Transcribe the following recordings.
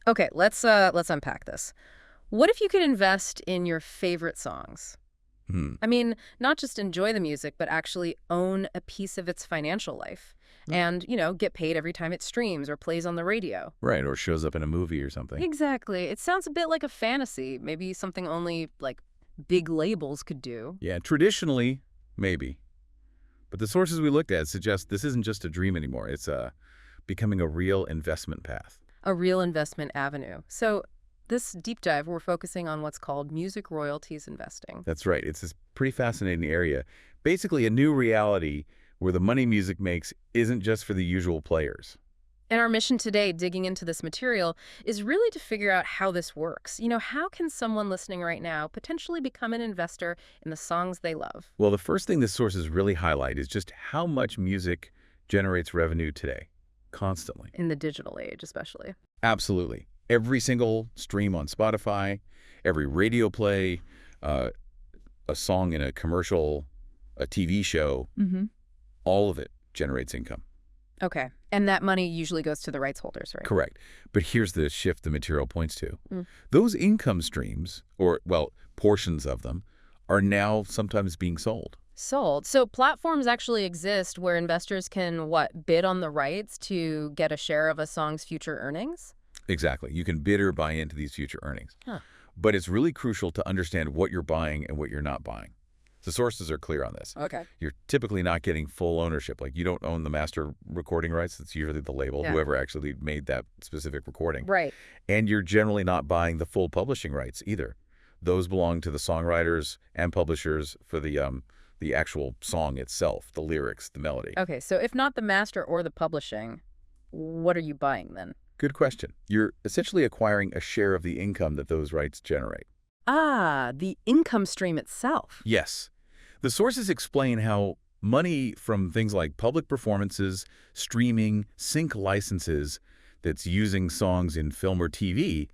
Okay, let's unpack this. What if you could invest in your favorite songs? Hmm. I mean, not just enjoy the music, but actually own a piece of its financial life. And, get paid every time it streams or plays on the radio. Right, or shows up in a movie or something. Exactly. It sounds a bit like a fantasy, maybe something only, like, big labels could do. Yeah, traditionally, maybe. But the sources we looked at suggest this isn't just a dream anymore. It's becoming a real investment path. A real investment avenue. So this deep dive, we're focusing on what's called music royalties investing. That's right. It's this pretty fascinating area. Basically, a new reality where the money music makes isn't just for the usual players. And our mission today, digging into this material, is really to figure out how this works. How can someone listening right now potentially become an investor in the songs they love? Well, the first thing the sources really highlight is just how much music generates revenue today, constantly. In the digital age, especially. Absolutely. Every single stream on Spotify, every radio play, uh, a song in a commercial, a TV show, all of it generates income. Okay. And that money usually goes to the rights holders, right? Correct. But here's the shift the material points to. Mm. Those income streams, or, well, portions of them, are now sometimes being sold. Sold. So platforms actually exist where investors can, bid on the rights to get a share of a song's future earnings? Exactly. You can bid or buy into these future earnings. Huh. But it's really crucial to understand what you're buying and what you're not buying. The sources are clear on this. Okay. You're typically not getting full ownership. Like, you don't own the master recording rights. It's usually the label, Yeah. whoever actually made that specific recording. Right. And you're generally not buying the full publishing rights either. Those belong to the songwriters and publishers for the actual song itself, the lyrics, the melody. Okay. So if not the master or the publishing, what are you buying then? Good question. You're essentially acquiring a share of the income that those rights generate. Ah, the income stream itself. Yes. The sources explain how money from things like public performances, streaming, sync licenses that's using songs in film or TV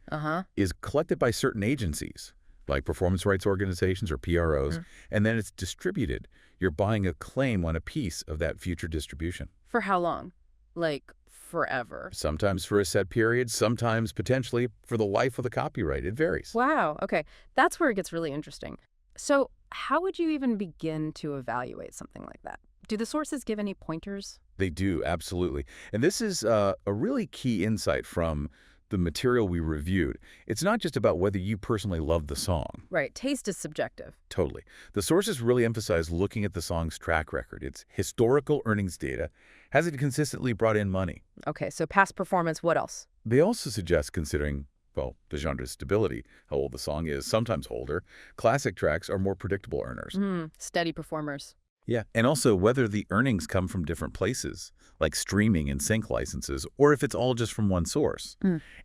is collected by certain agencies, like performance rights organizations or PROs, and then it's distributed. You're buying a claim on a piece of that future distribution. For how long? Like forever? Sometimes for a set period, sometimes potentially for the life of the copyright. It varies. Wow. Okay. That's where it gets really interesting. So how would you even begin to evaluate something like that? Do the sources give any pointers? They do, absolutely. And this is a really key insight from the material we reviewed. It's not just about whether you personally love the song. Right. Taste is subjective. Totally. The sources really emphasize looking at the song's track record, its historical earnings data. Has it consistently brought in money? Okay. So past performance, what else? They also suggest considering, well, the genre's stability, how old the song is, sometimes older. Classic tracks are more predictable earners. Steady performers. Yeah, and also whether the earnings come from different places, like streaming and sync licenses, or if it's all just from one source.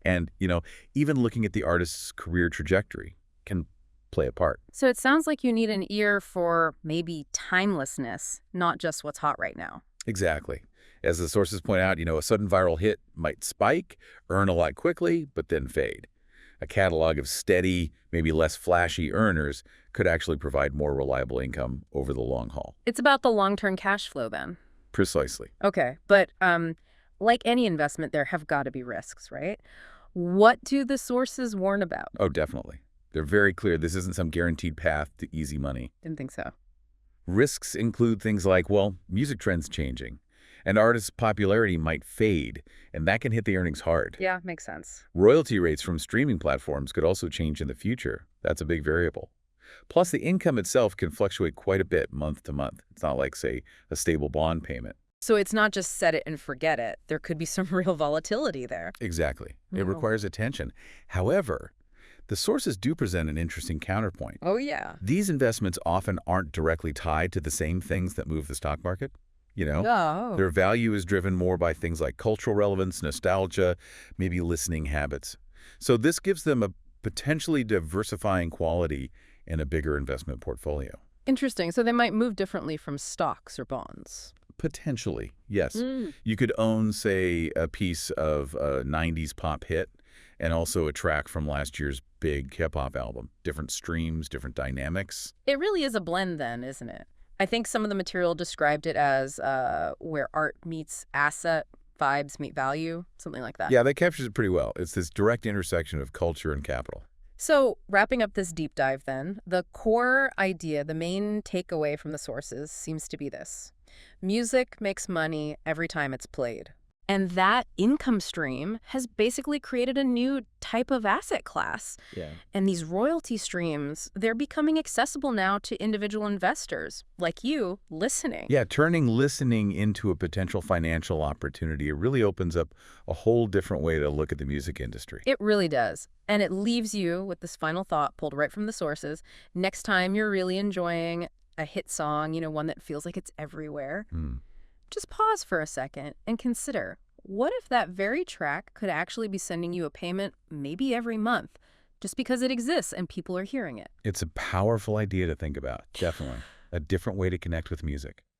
And, even looking at the artist's career trajectory can play a part. So it sounds like you need an ear for maybe timelessness, not just what's hot right now. Exactly. As the sources point out, a sudden viral hit might spike, earn a lot quickly, but then fade. A catalog of steady, maybe less flashy earners could actually provide more reliable income over the long haul. It's about the long-term cash flow then. Precisely. Okay. But like any investment, there have got to be risks, right? What do the sources warn about? Oh, definitely. They're very clear this isn't some guaranteed path to easy money. Didn't think so. Risks include things like, music trends changing. An artist's popularity might fade, and that can hit the earnings hard. Yeah, makes sense. Royalty rates from streaming platforms could also change in the future. That's a big variable. Plus, the income itself can fluctuate quite a bit month to month. It's not like, say, a stable bond payment. So it's not just set it and forget it. There could be some real volatility there. Exactly. It Oh. requires attention. However, the sources do present an interesting counterpoint. Oh, yeah. These investments often aren't directly tied to the same things that move the stock market. Oh. Their value is driven more by things like cultural relevance, nostalgia, maybe listening habits. So this gives them a potentially diversifying quality in a bigger investment portfolio. Interesting. So they might move differently from stocks or bonds. Potentially, yes. You could own, say, a piece of a 90s pop hit and also a track from last year's big hip-hop album. Different streams, different dynamics. It really is a blend then, isn't it? I think some of the material described it as where art meets asset vibes meet value, something like that. Yeah, that captures it pretty well. It's this direct intersection of culture and capital. So, wrapping up this deep dive then, the core idea, the main takeaway from the sources seems to be this. Music makes money every time it's played. And that income stream has basically created a new type of asset class. Yeah. And these royalty streams, they're becoming accessible now to individual investors like you listening. Yeah, turning listening into a potential financial opportunity, it really opens up a whole different way to look at the music industry. It really does. And it leaves you with this final thought pulled right from the sources. Next time you're really enjoying a hit song, one that feels like it's everywhere, Hmm. just pause for a second and consider, what if that very track could actually be sending you a payment maybe every month just because it exists and people are hearing it? It's a powerful idea to think about, definitely. A different way to connect with music.